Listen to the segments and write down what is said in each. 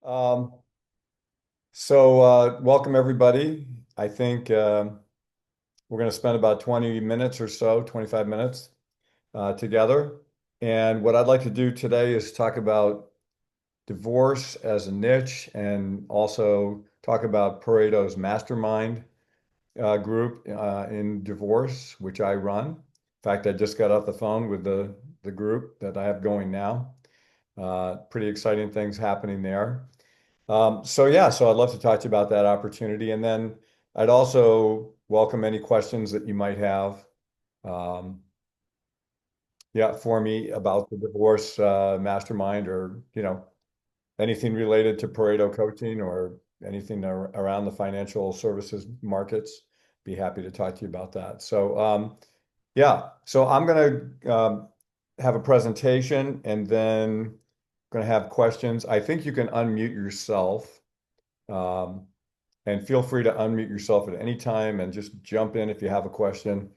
Um, Welcome everybody. I think we're going to spend about 20 minutes or so, 25 minutes together. And what I'd like to do today is talk about divorce as a niche and also talk about Pareto's mastermind group in divorce, which I run. In fact, I just got off the phone with the group that I have going now. Pretty exciting things happening there. So I'd love to talk to you about that opportunity. And then I'd also welcome any questions that you might have, um, for me about the divorce mastermind or, anything related to Pareto coaching or anything around the financial services markets. Be happy to talk to you about that. So I'm going to have a presentation and then going to have questions. I think you can unmute yourself. Um, and feel free to unmute yourself at any time and just jump in if you have a question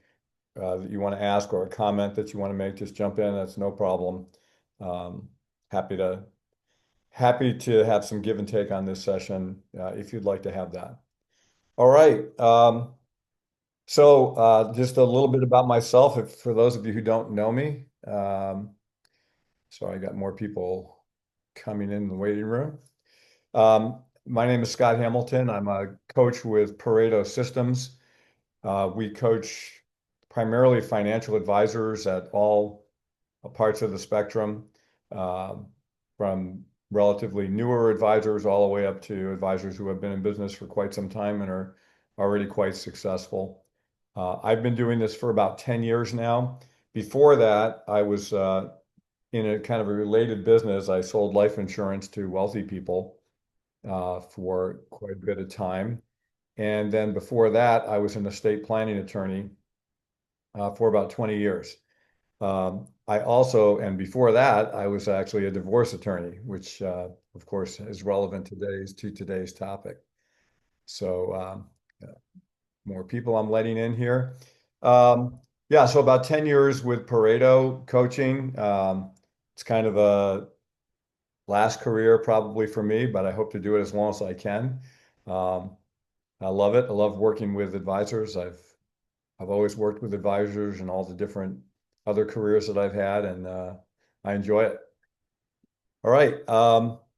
that you want to ask or a comment that you want to make. Just jump in. That's no problem. Um, happy to happy to have some give and take on this session if you'd like to have that. All right. Just a little bit about myself, for those of you who don't know me. Sorry, I got more people coming in the waiting room. My name is Scott Hamilton. I'm a coach with Pareto Systems. We coach primarily financial advisors at all parts of the spectrum, uh, from relatively newer advisors all the way up to advisors who have been in business for quite some time and are already quite successful. I've been doing this for about 10 years now. Before that, I was in a kind of a related business. I sold life insurance to wealthy people for quite a bit of time. And then before that, I was an estate planning attorney for about 20 years. And before that, I was actually a divorce attorney, which, of course, is relevant to today's topic. So, more people I'm letting in here. So about 10 years with Pareto coaching. It's kind of a last career probably for me, but I hope to do it as long as I can. Um, I love it. I love working with advisors. I've always worked with advisors and all the different other careers that I've had, and I enjoy it. All right.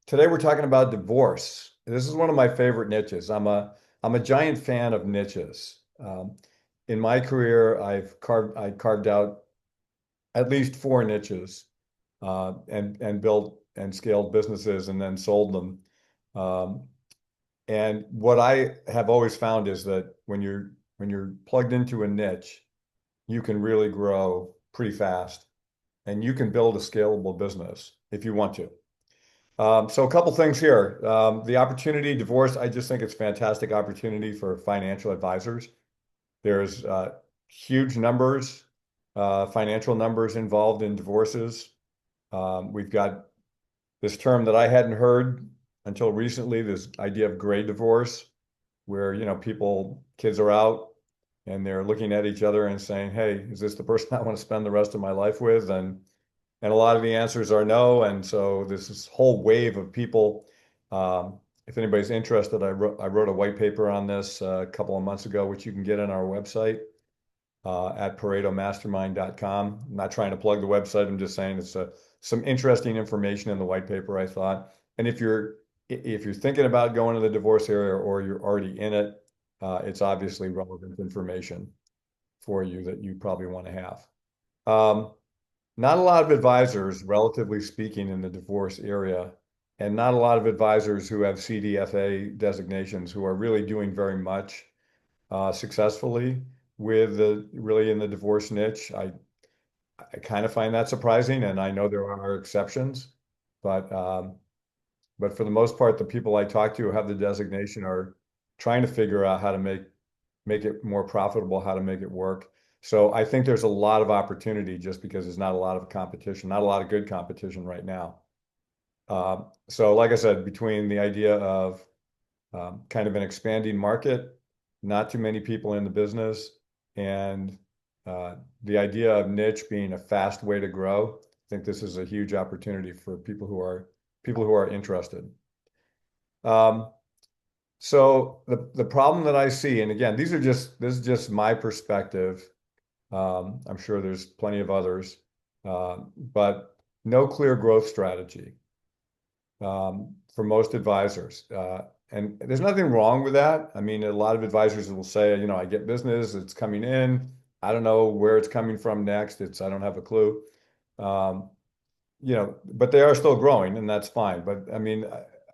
Today we're talking about divorce. This is one of my favorite niches. I'm a giant fan of niches. In my career, I carved out at least four niches, and built and scaled businesses and then sold them. Um, And what I have always found is that when you're plugged into a niche, you can really grow pretty fast and you can build a scalable business if you want to. So a couple things here. The opportunity, divorce, I just think it's a fantastic opportunity for financial advisors. There's huge numbers, financial numbers involved in divorces. We've got this term that I hadn't heard until recently, this idea of gray divorce where, kids are out and they're looking at each other and saying, "Hey, is this the person I want to spend the rest of my life with?" And a lot of the answers are no. And so there's this whole wave of people. If anybody's interested, I wrote a white paper on this a couple of months ago, which you can get on our website at ParetoMastermind.com. I'm not trying to plug the website. I'm just saying it's some interesting information in the white paper, I thought. And if you're thinking about going to the divorce area or you're already in it, it's obviously relevant information for you that you probably want to have. Um, Not a lot of advisors, relatively speaking, in the divorce area, and not a lot of advisors who have CDFA designations who are really doing very much successfully with really in the divorce niche. I kind of find that surprising, and I know there are exceptions, but but for the most part, the people I talk to who have the designation are trying to figure out how to make it more profitable, how to make it work. So I think there's a lot of opportunity just because there's not a lot of competition, not a lot of good competition right now. So like I said, between the idea of kind of an expanding market, not too many people in the business, and the idea of niche being a fast way to grow, I think this is a huge opportunity for people who are interested. Um, so the problem that I see, and again, this is just my perspective. I'm sure there's plenty of others, but no clear growth strategy for most advisors. And there's nothing wrong with that. I mean, a lot of advisors will say, you know, I get business, it's coming in. I don't know where it's coming from next. I don't have a clue. Um, you know, but they are still growing, and that's fine. But I mean,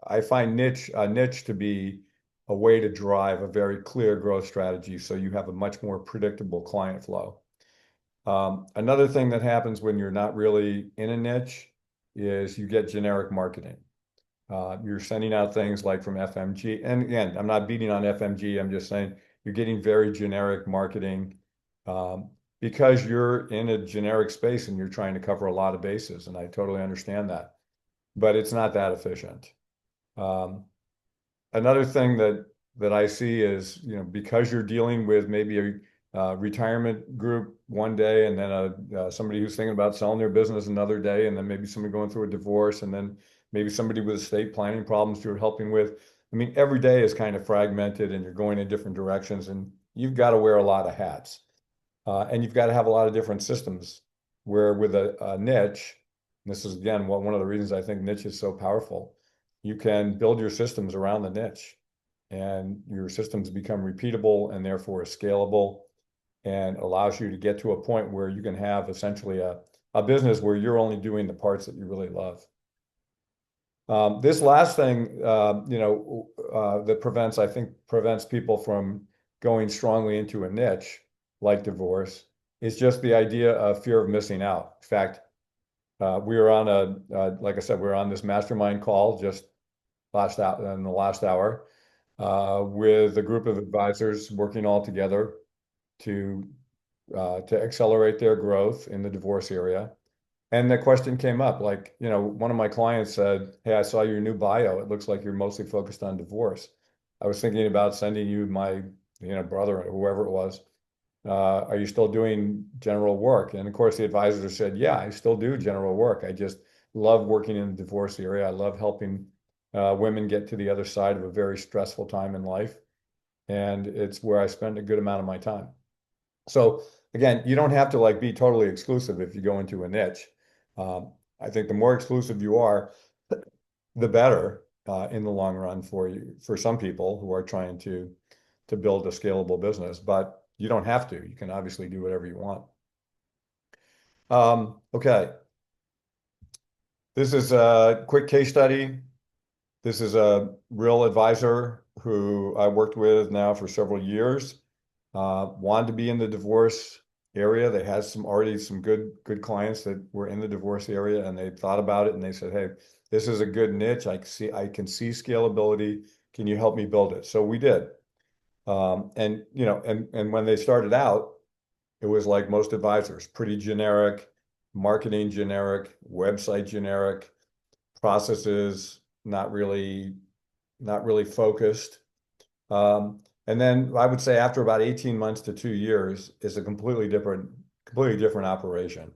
I find a niche to be a way to drive a very clear growth strategy, so you have a much more predictable client flow. Another thing that happens when you're not really in a niche is you get generic marketing. You're sending out things like from FMG, and again, I'm not beating on FMG. I'm just saying you're getting very generic marketing because you're in a generic space and you're trying to cover a lot of bases, and I totally understand that, but it's not that efficient. Um, Another thing that I see is, you know, because you're dealing with maybe a retirement group one day, and then somebody who's thinking about selling their business another day, and then maybe somebody going through a divorce, and then maybe somebody with estate planning problems you're helping with. I mean, every day is kind of fragmented, and you're going in different directions, and you've got to wear a lot of hats. And you've got to have a lot of different systems. Where with a niche, and this is again one of the reasons I think niche is so powerful, you can build your systems around the niche, and your systems become repeatable and therefore scalable, and allows you to get to a point where you can have essentially a business where you're only doing the parts that you really love. This last thing, that I think prevents people from going strongly into a niche like divorce is just the idea of fear of missing out. In fact, we were on like I said, we were on this mastermind call just in the last hour with a group of advisors working all together to to accelerate their growth in the divorce area. And the question came up, like, you know, one of my clients said, "Hey, I saw your new bio. It looks like you're mostly focused on divorce. I was thinking about sending you my, brother or whoever it was. Are you still doing general work?" And of course, the advisor said, "Yeah, I still do general work. I just love working in the divorce area. I love helping women get to the other side of a very stressful time in life. And it's where I spend a good amount of my time." So again, you don't have to like be totally exclusive if you go into a niche. I think the more exclusive you are, the better in the long run for you, for some people who are trying to build a scalable business, but you don't have to. You can obviously do whatever you want. Okay, this is a quick case study. This is a real advisor who I worked with now for several years. Wanted to be in the divorce area. They had some good clients that were in the divorce area, and they thought about it and they said, "Hey, this is a good niche. I can see scalability. Can you help me build it?" So we did. And and when they started out, it was like most advisors, pretty generic, marketing generic, website generic, processes not really focused. And then I would say after about 18 months to 2 years is a completely different operation.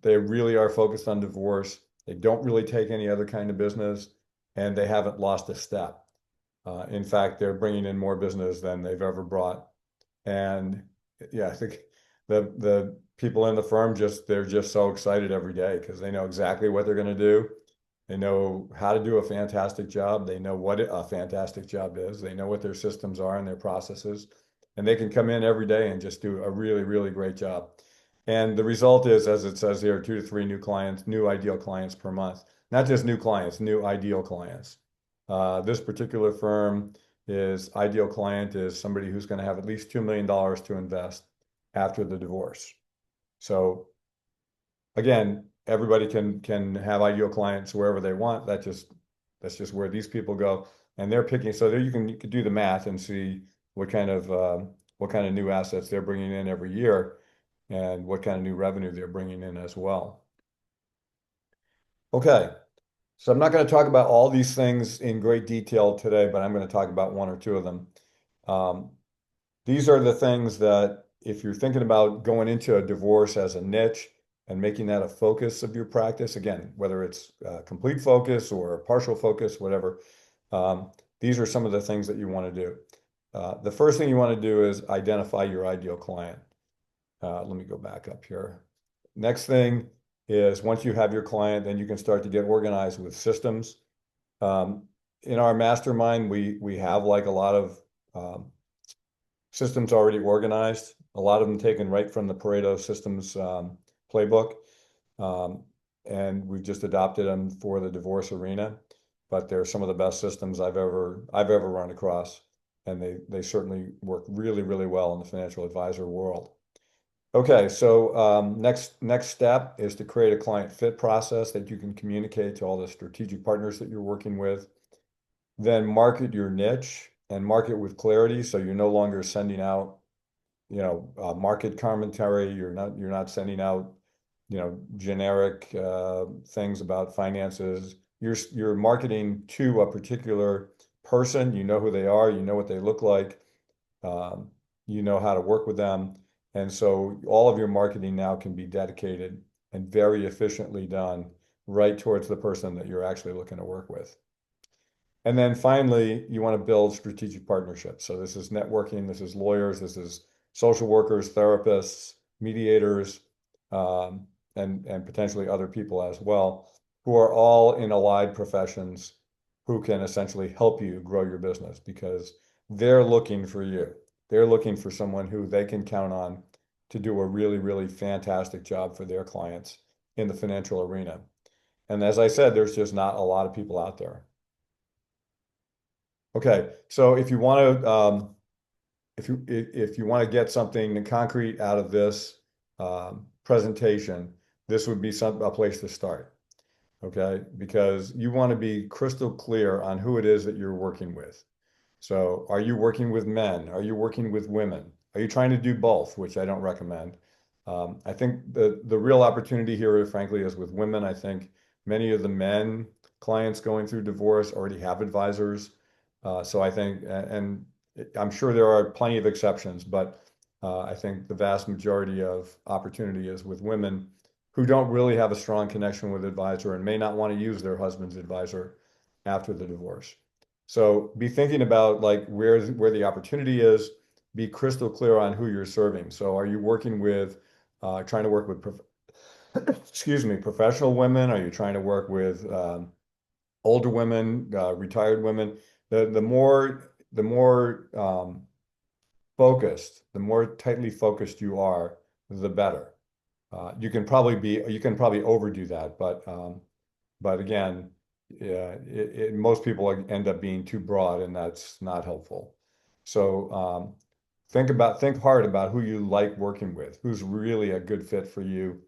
They really are focused on divorce. They don't really take any other kind of business, and they haven't lost a step. In fact, they're bringing in more business than they've ever brought. And yeah, I think the people in the firm they're just so excited every day because they know exactly what they're going to do. They know how to do a fantastic job. They know what a fantastic job is. They know what their systems are and their processes. And they can come in every day and just do a really, really great job. And the result is, as it says here, 2 to 3 new clients, new ideal clients per month. Not just new clients, new ideal clients. This particular firm is ideal client is somebody who's going to have at least $2 million to invest after the divorce. So again, everybody can have ideal clients wherever they want. That's just where these people go, and they're picking. So there you can do the math and see what kind of new assets they're bringing in every year, and what kind of new revenue they're bringing in as well. Okay, so I'm not going to talk about all these things in great detail today, but I'm going to talk about one or two of them. Um, These are the things that if you're thinking about going into a divorce as a niche and making that a focus of your practice, again, whether it's complete focus or partial focus, whatever, These are some of the things that you want to do. The first thing you want to do is identify your ideal client. Let me go back up here. Next thing is once you have your client, then you can start to get organized with systems. Um, in our mastermind, we have like a lot of systems already organized, a lot of them taken right from the Pareto systems playbook. Um, and we've just adopted them for the divorce arena. But they're some of the best systems I've ever run across. And they certainly work really, really well in the financial advisor world. Okay, so next step is to create a client fit process that you can communicate to all the strategic partners that you're working with. Then market your niche and market with clarity, so you're no longer sending out, market commentary. You're not sending out, generic things about finances. You're marketing to a particular person. You know who they are. You know what they look like. Um, you know how to work with them. And so all of your marketing now can be dedicated and very efficiently done right towards the person that you're actually looking to work with. And then finally, you want to build strategic partnerships. So this is networking, this is lawyers, this is social workers, therapists, mediators, and potentially other people as well, who are all in allied professions who can essentially help you grow your business because they're looking for you. They're looking for someone who they can count on to do a really, really fantastic job for their clients in the financial arena. And as I said, there's just not a lot of people out there. Okay, so if you want to get something concrete out of this presentation, this would be a place to start. Okay, because you want to be crystal clear on who it is that you're working with. So, are you working with men? Are you working with women? Are you trying to do both, which I don't recommend? I think the real opportunity here, frankly, is with women. I think many of the men clients going through divorce already have advisors. So I think, and I'm sure there are plenty of exceptions, but I think the vast majority of opportunity is with women who don't really have a strong connection with advisor and may not want to use their husband's advisor after the divorce. So be thinking about like where the opportunity is, be crystal clear on who you're serving. So are you working with, trying to work with, excuse me, professional women? Are you trying to work with older women, retired women? The more focused, the more tightly focused you are, the better. You can probably overdo that, but again, yeah, most people end up being too broad, and that's not helpful. So think hard about who you like working with, who's really a good fit for you,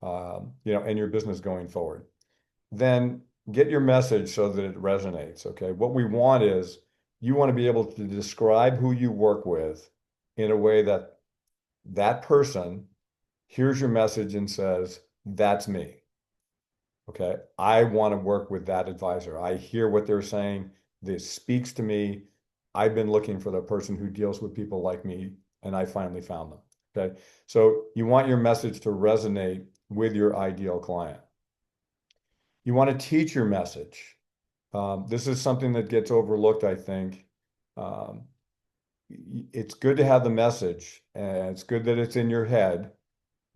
and your business going forward. Then get your message so that it resonates. Okay, what we want is you want to be able to describe who you work with in a way that that person hears your message and says, "That's me." Okay. I want to work with that advisor. I hear what they're saying. This speaks to me. I've been looking for the person who deals with people like me, and I finally found them. Okay. So you want your message to resonate with your ideal client. You want to teach your message. This is something that gets overlooked, I think. Um, it's good to have the message, and it's good that it's in your head,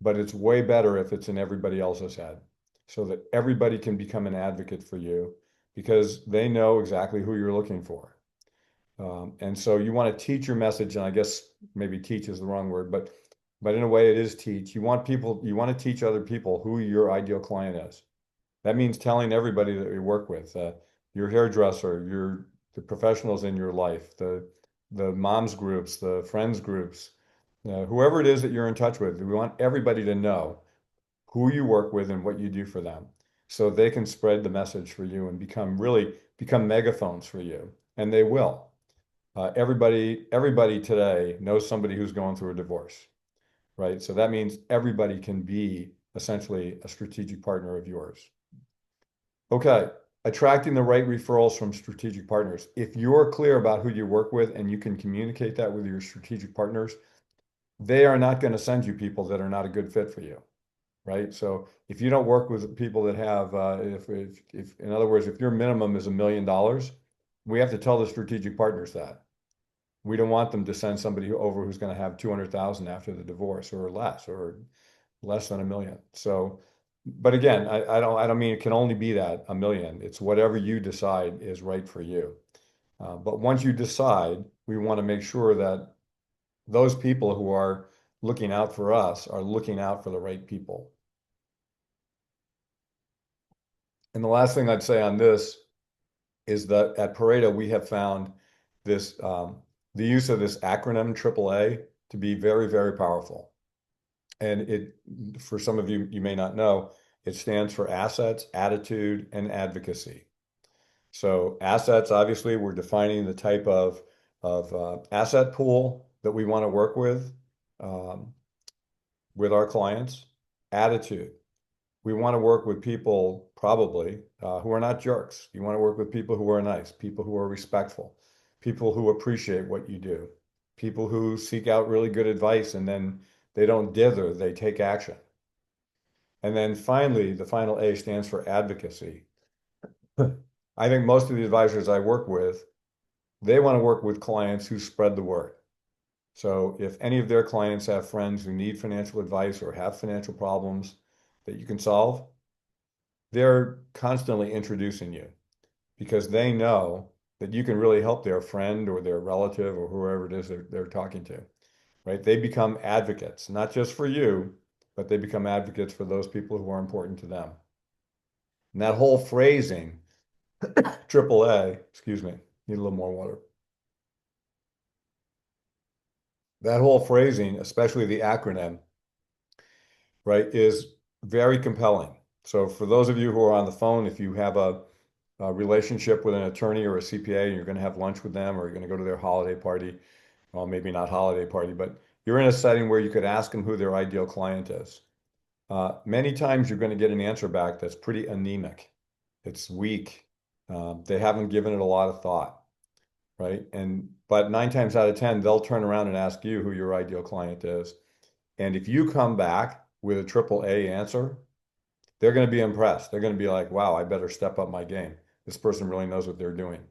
but it's way better if it's in everybody else's head so that everybody can become an advocate for you because they know exactly who you're looking for. And so you want to teach your message, and I guess maybe teach is the wrong word, but in a way it is teach. You want to teach other people who your ideal client is. That means telling everybody that you work with, your hairdresser, the professionals in your life, the moms groups, the friends groups, whoever it is that you're in touch with. We want everybody to know who you work with and what you do for them, so they can spread the message for you and become megaphones for you, and they will. Everybody today knows somebody who's going through a divorce, right? So that means everybody can be essentially a strategic partner of yours. Okay, attracting the right referrals from strategic partners. If you're clear about who you work with and you can communicate that with your strategic partners, they are not going to send you people that are not a good fit for you, right? So if you don't work with people that have, if in other words, if your minimum is $1 million, we have to tell the strategic partners that. We don't want them to send somebody over who's going to have 200,000 after the divorce or less than a million. So, but again, I don't mean it can only be that a million. It's whatever you decide is right for you. But once you decide, we want to make sure that those people who are looking out for us are looking out for the right people. And the last thing I'd say on this is that at Pareto, we have found this the use of this acronym AAA to be very, very powerful. And for some of you, you may not know, it stands for assets, attitude, and advocacy. So assets, obviously, we're defining the type of asset pool that we want to work um, with our clients. Attitude, we want to work with people probably who are not jerks. You want to work with people who are nice, people who are respectful, people who appreciate what you do, people who seek out really good advice and then they don't dither, they take action. And then finally, the final A stands for advocacy. I think most of the advisors I work with, they want to work with clients who spread the word. So if any of their clients have friends who need financial advice or have financial problems that you can solve, they're constantly introducing you because they know that you can really help their friend or their relative or whoever it is they're talking to, right? They become advocates, not just for you, but they become advocates for those people who are important to them. And that whole phrasing, AAA, excuse me, need a little more water. That whole phrasing, especially the acronym, right, is very compelling. So for those of you who are on the phone, if you have a relationship with an attorney or a CPA and you're going to have lunch with them or you're going to go to their holiday party, well, maybe not holiday party, but you're in a setting where you could ask them who their ideal client is. Many times you're going to get an answer back that's pretty anemic. It's weak. They haven't given it a lot of thought, right? But 9 times out of 10, they'll turn around and ask you who your ideal client is. And if you come back with a triple A answer, they're going to be impressed. They're going to be like, wow, I better step up my game. This person really knows what they're doing.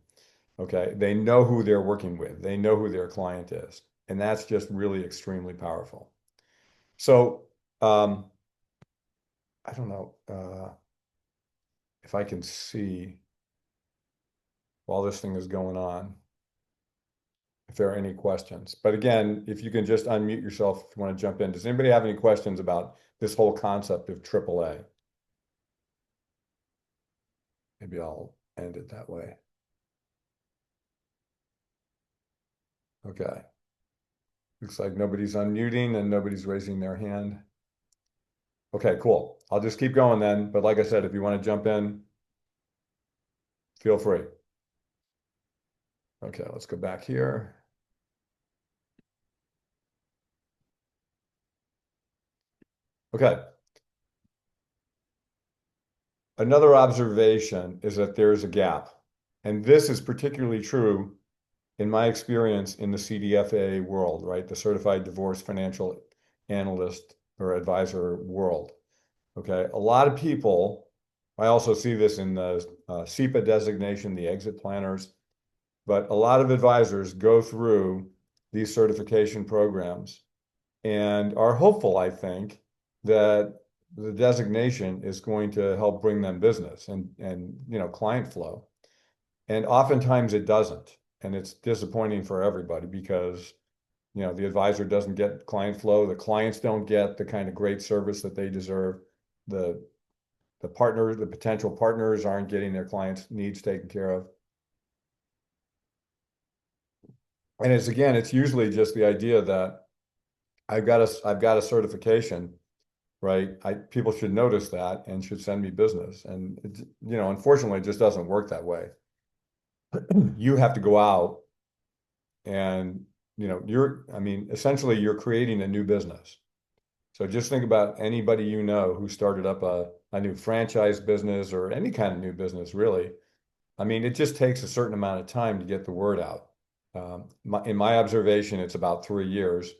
Okay. They know who they're working with. They know who their client is. And that's just really extremely powerful. So, I don't know if I can see while this thing is going on, if there are any questions. But again, if you can just unmute yourself if you want to jump in. Does anybody have any questions about this whole concept of AAA? Maybe I'll end it that way. Okay. Looks like nobody's unmuting and nobody's raising their hand. Okay, cool. I'll just keep going then. But like I said, if you want to jump in, feel free. Okay, let's go back here. Okay. Another observation is that there is a gap. And this is particularly true in my experience in the CDFA world, right? The Certified Divorce Financial Analyst or Advisor world. Okay. A lot of people, I also see this in the SEPA designation, the exit planners, but a lot of advisors go through these certification programs and are hopeful, I think, that the designation is going to help bring them business and client flow. And oftentimes it doesn't. And it's disappointing for everybody because the advisor doesn't get client flow, the clients don't get the kind of great service that they deserve. The the potential partners aren't getting their clients' needs taken care of. And it's usually just the idea that I've got a certification, right? People should notice that and should send me business. And unfortunately, it just doesn't work that way. You have to go out and essentially you're creating a new business. So just think about anybody who started up a new franchise business or any kind of new business, really. I mean, it just takes a certain amount of time to get the word out. In my observation, it's about 3 years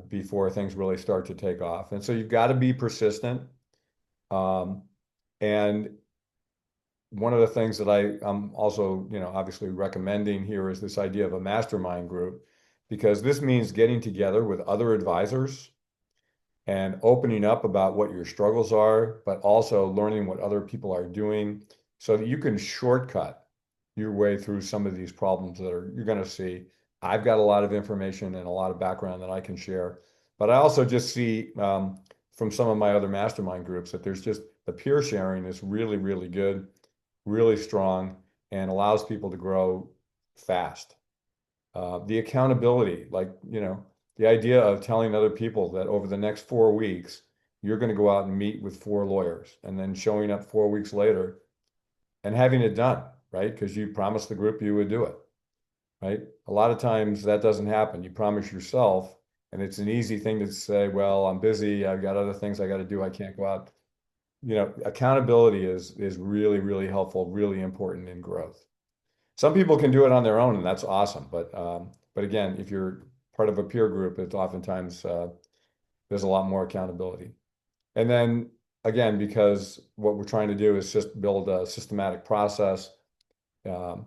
before things really start to take off. And so you've got to be persistent. And one of the things that I'm also, obviously recommending here is this idea of a mastermind group, because this means getting together with other advisors and opening up about what your struggles are, but also learning what other people are doing so that you can shortcut your way through some of these problems that you're going to see. I've got a lot of information and a lot of background that I can share, but I also just see from some of my other mastermind groups that there's just the peer sharing is really, really good, really strong, and allows people to grow fast. The accountability, like, the idea of telling other people that over the next 4 weeks, you're going to go out and meet with 4 lawyers and then showing up 4 weeks later and having it done, right? Because you promised the group you would do it, right? A lot of times that doesn't happen. You promise yourself, and it's an easy thing to say, well, I'm busy. I've got other things I got to do. I can't go out. Accountability is really, really helpful, really important in growth. Some people can do it on their own, and that's awesome. But again, if you're part of a peer group, it's oftentimes there's a lot more accountability. And then again, because what we're trying to do is just build a systematic process. Um,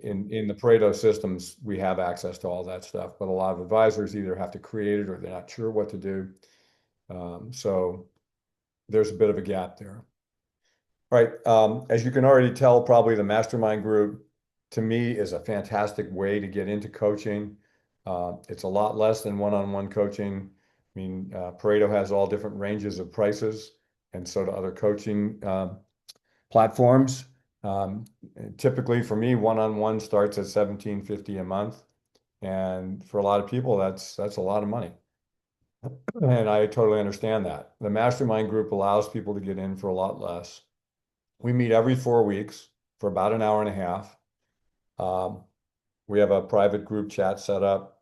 in the Pareto systems, we have access to all that stuff, but a lot of advisors either have to create it or they're not sure what to do. So there's a bit of a gap there. All right. As you can already tell, probably the mastermind group to me is a fantastic way to get into coaching. It's a lot less than one-on-one coaching. I mean, Pareto has all different ranges of prices, and so do other coaching platforms. Um, Typically, for me, one-on-one starts at $17.50 a month, and for a lot of people, that's a lot of money. And I totally understand that. The mastermind group allows people to get in for a lot less. We meet every 4 weeks for about an hour and a half. Um, we have a private group chat set up.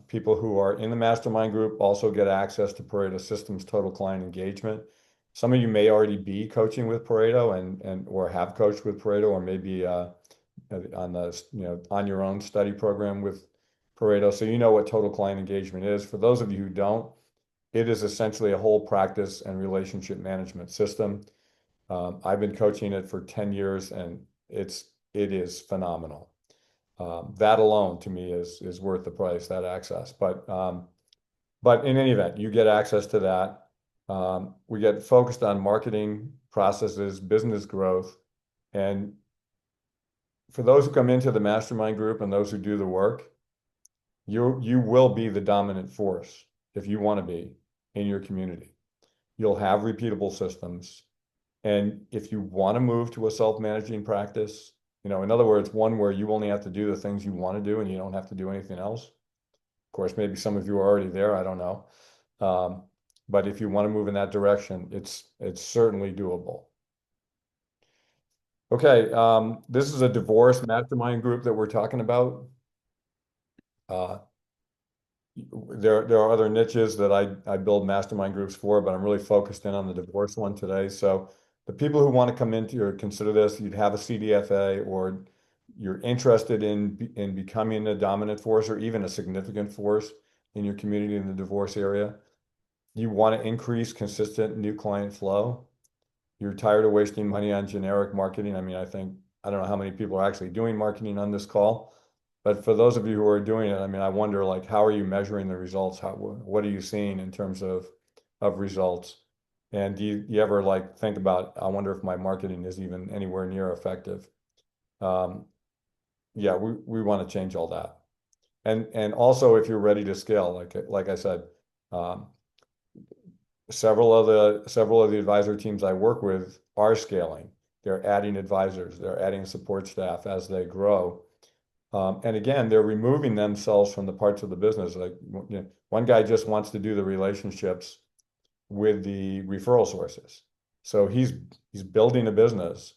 People who are in the mastermind group also get access to Pareto Systems Total Client Engagement. Some of you may already be coaching with Pareto and or have coached with Pareto, or maybe on your own study program with Pareto, so you know what total client engagement is. For those of you who don't, it is essentially a whole practice and relationship management system. I've been coaching it for 10 years and it is phenomenal. That alone to me is worth the price, that access. But in any event, you get access to that. We get focused on marketing processes, business growth. And for those who come into the mastermind group and those who do the work, you will be the dominant force if you want to be in your community. You'll have repeatable systems. And if you want to move to a self-managing practice, in other words, one where you only have to do the things you want to do and you don't have to do anything else. Of course, maybe some of you are already there, I don't know. But if you want to move in that direction, it's certainly doable. Okay, this is a divorce mastermind group that we're talking about. Uh, there are other niches that I build mastermind groups for, but I'm really focused in on the divorce one today. So the people who want to come into or consider this, you'd have a CDFA, or you're interested in becoming a dominant force or even a significant force in your community in the divorce area. You want to increase consistent new client flow. You're tired of wasting money on generic marketing. I mean, I don't know how many people are actually doing marketing on this call, but for those of you who are doing it, I mean, I wonder, like, how are you measuring the results? What are you seeing in terms of results? And do you ever like think about, I wonder if my marketing is even anywhere near effective? Um, yeah, we want to change all that. And also, if you're ready to scale, like I said, um, several of the advisor teams I work with are scaling. They're adding advisors, they're adding support staff as they grow. And again, they're removing themselves from the parts of the business. Like, one guy just wants to do the relationships with the referral sources. So he's building a business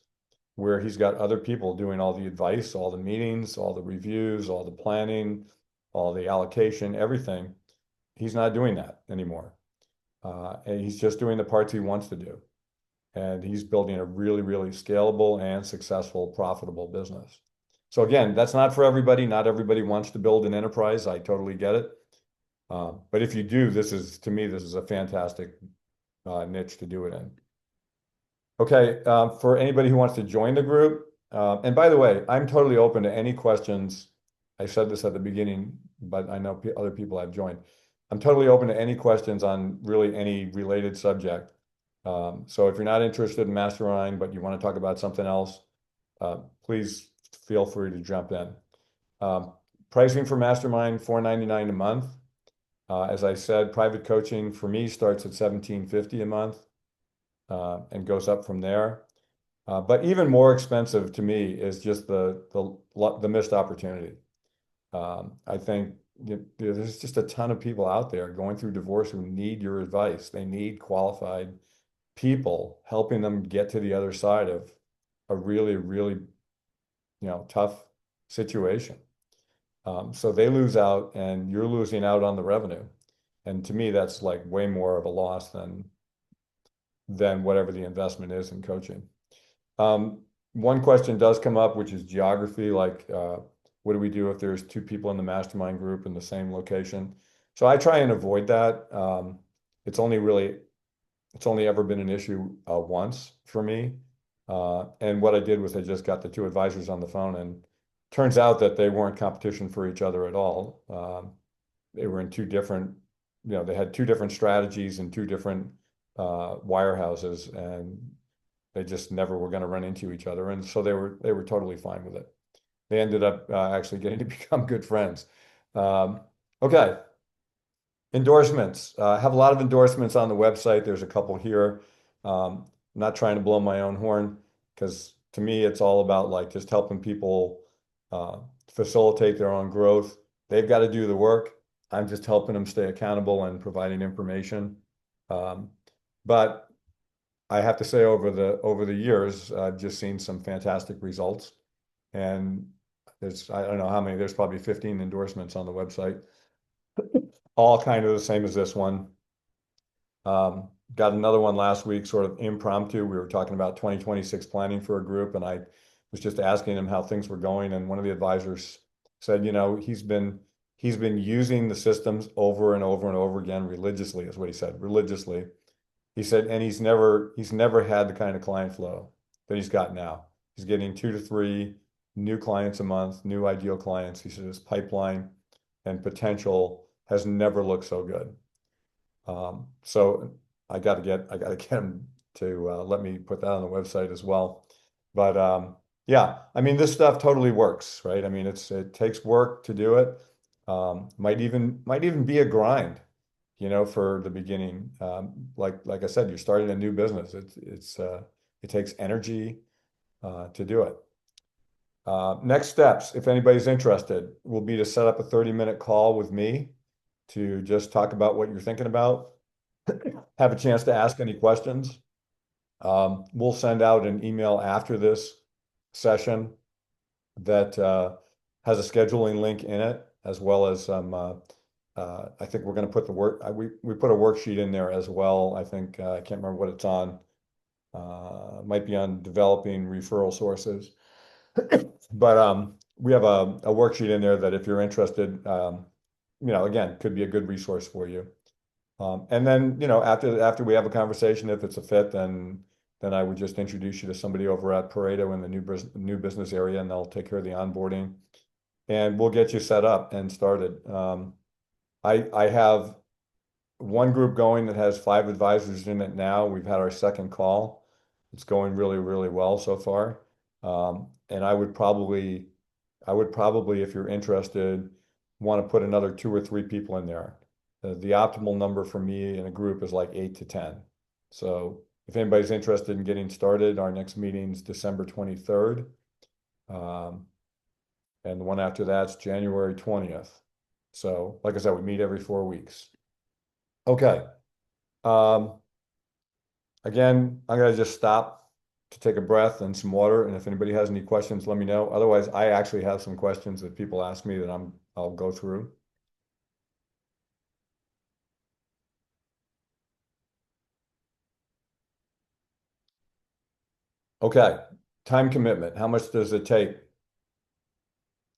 where he's got other people doing all the advice, all the meetings, all the reviews, all the planning, all the allocation, everything. He's not doing that anymore. And he's just doing the parts he wants to do. And he's building a really, really scalable and successful, profitable business. So again, that's not for everybody. Not everybody wants to build an enterprise. I totally get it. But if you do, to me, this is a fantastic niche to do it in. Okay, for anybody who wants to join the group, and by the way, I'm totally open to any questions. I said this at the beginning, but I know other people have joined. I'm totally open to any questions on really any related subject. So if you're not interested in Mastermind, but you want to talk about something else, please feel free to jump in. Um, Pricing for Mastermind, $4.99 a month. As I said, private coaching for me starts at $17.50 a month, and goes up from there. But even more expensive to me is just the missed opportunity. I think there's just a ton of people out there going through divorce who need your advice. They need qualified people helping them get to the other side of a really, really, tough situation. So they lose out and you're losing out on the revenue. And to me, that's like way more of a loss than whatever the investment is in coaching. Um, One question does come up, which is geography, like what do we do if there's two people in the mastermind group in the same location? So I try and avoid that. It's only really, it's only ever been an issue once for me. And what I did was I just got the two advisors on the phone, and turns out that they weren't competition for each other at all. They were in two different, they had two different strategies and two different wirehouses, and they just never were going to run into each other, and so they were totally fine with it. They ended up actually getting to become good friends. Um, okay, endorsements. I have a lot of endorsements on the website. There's a couple here. I'm not trying to blow my own horn because to me it's all about like just helping people uh, facilitate their own growth. They've got to do the work. I'm just helping them stay accountable and providing information. Um, but I have to say over the years, I've just seen some fantastic results. And I don't know how many, there's probably 15 endorsements on the website, all kind of the same as this one. Got another one last week, sort of impromptu. We were talking about 2026 planning for a group, and I was just asking him how things were going. And one of the advisors said, he's been using the systems over and over and over again religiously, is what he said, religiously. He said, and he's never had the kind of client flow that he's got now. He's getting 2 to 3 new clients a month, new ideal clients. He said his pipeline and potential has never looked so good. So I got to get him to let me put that on the website as well. But yeah, I mean, this stuff totally works, right? I mean, it takes work to do it. Might even be a grind, for the beginning. Like I said, you're starting a new business. It takes energy to do it. Next steps, if anybody's interested, will be to set up a 30-minute call with me to just talk about what you're thinking about, have a chance to ask any questions. We'll send out an email after this session that has a scheduling link in it, as well as some. I think we're going to put the work. We put a worksheet in there as well. I think I can't remember what it's on. Might be on developing referral sources, but we have a worksheet in there that if you're interested, again, could be a good resource for you. And then, after we have a conversation, if it's a fit, then I would just introduce you to somebody over at Pareto in the new business area, and they'll take care of the onboarding, and we'll get you set up and started. I have one group going that has 5 advisors in it now. We've had our second call. It's going really, really well so far. And I would probably, if you're interested, want to put another 2 or 3 people in there. The optimal number for me in a group is like 8 to 10. So if anybody's interested in getting started, our next meeting's December 23rd. And the one after that's January 20th. So like I said, we meet every 4 weeks. Okay. Um, Again, I'm gonna just stop to take a breath and some water. And if anybody has any questions, let me know. Otherwise, I actually have some questions that people ask me that I'll go through. Okay. Time commitment. How much does it take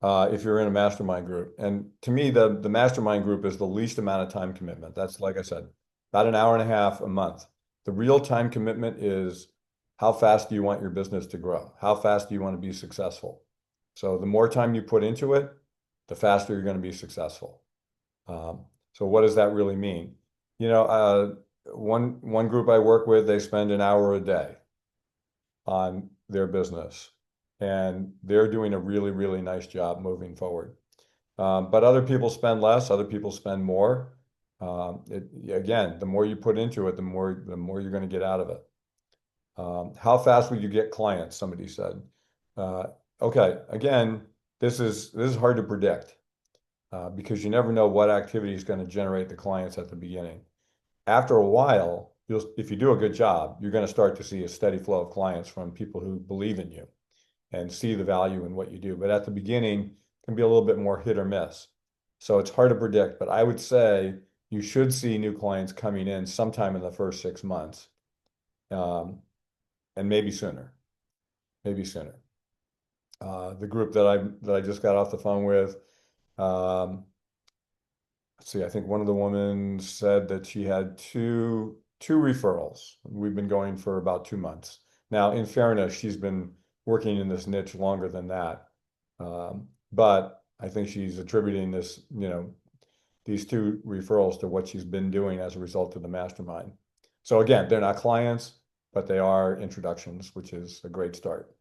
if you're in a mastermind group? And to me, the mastermind group is the least amount of time commitment. That's like I said, about an hour and a half a month. The real time commitment is how fast do you want your business to grow? How fast do you want to be successful? So the more time you put into it, the faster you're going to be successful. So what does that really mean? You know, one group I work with, they spend an hour a day on their business, and they're doing a really, really nice job moving forward. But other people spend less, other people spend more. Again, the more you put into it, the more you're going to get out of it. How fast will you get clients? Somebody said. Uh, okay, again, this is hard to predict because you never know what activity is going to generate the clients at the beginning. After a while, if you do a good job, you're going to start to see a steady flow of clients from people who believe in you and see the value in what you do. But at the beginning, it can be a little bit more hit or miss. So it's hard to predict, but I would say you should see new clients coming in sometime in the first 6 months, and maybe sooner, maybe sooner. The group that I just got off the phone with, um, let's see, I think one of the women said that she had two referrals. We've been going for about 2 months. Now, in fairness, she's been working in this niche longer than that. But I think she's attributing these two referrals to what she's been doing as a result of the mastermind. So again, they're not clients, but they are introductions, which is a great start.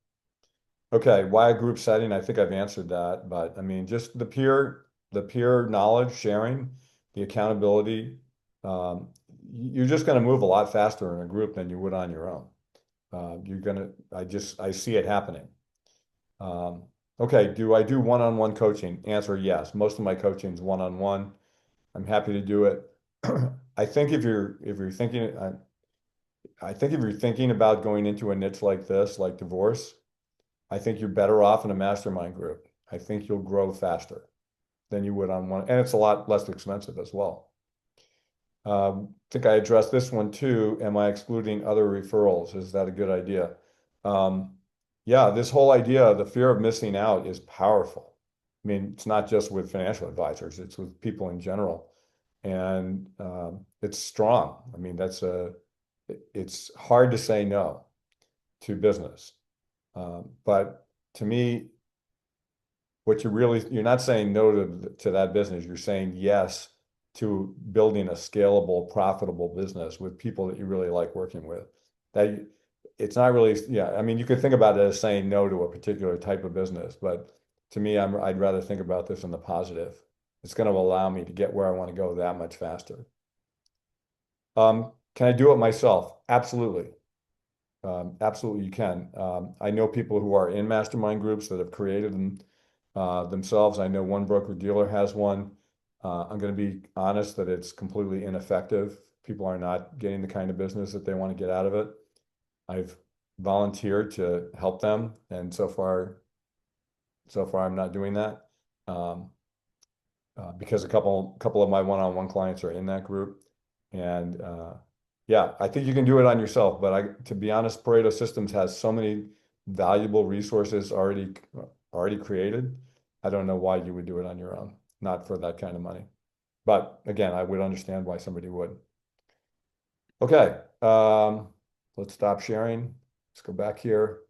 Okay, why a group setting? I think I've answered that, but I mean, just the peer knowledge sharing, the accountability. Um, you're just going to move a lot faster in a group than you would on your own. I see it happening. Okay, do I do one-on-one coaching? Answer, yes. Most of my coaching is one-on-one. I'm happy to do it. I think if you're thinking, I think if you're thinking about going into a niche like this, like divorce, I think you're better off in a mastermind group. I think you'll grow faster than you would on one, and it's a lot less expensive as well. I think I addressed this one too. Am I excluding other referrals? Is that a good idea? Um, yeah, this whole idea, the fear of missing out is powerful. I mean, it's not just with financial advisors, it's with people in general. And it's strong. I mean, it's hard to say no to business. But to me, you're not saying no to that business. You're saying yes to building a scalable, profitable business with people that you really like working with. That it's not really, yeah. I mean, you could think about it as saying no to a particular type of business, but to me, I'd rather think about this in the positive. It's going to allow me to get where I want to go that much faster. Can I do it myself? Absolutely. Absolutely, you can. I know people who are in mastermind groups that have created them themselves. I know one broker dealer has one. I'm going to be honest that it's completely ineffective. People are not getting the kind of business that they want to get out of it. I've volunteered to help them, and so far I'm not doing that because a couple of my one-on-one clients are in that group, and yeah, I think you can do it on yourself. But to be honest, Pareto Systems has so many valuable resources already created. I don't know why you would do it on your own, not for that kind of money. But again, I would understand why somebody would. Okay, let's stop sharing. Let's go back here.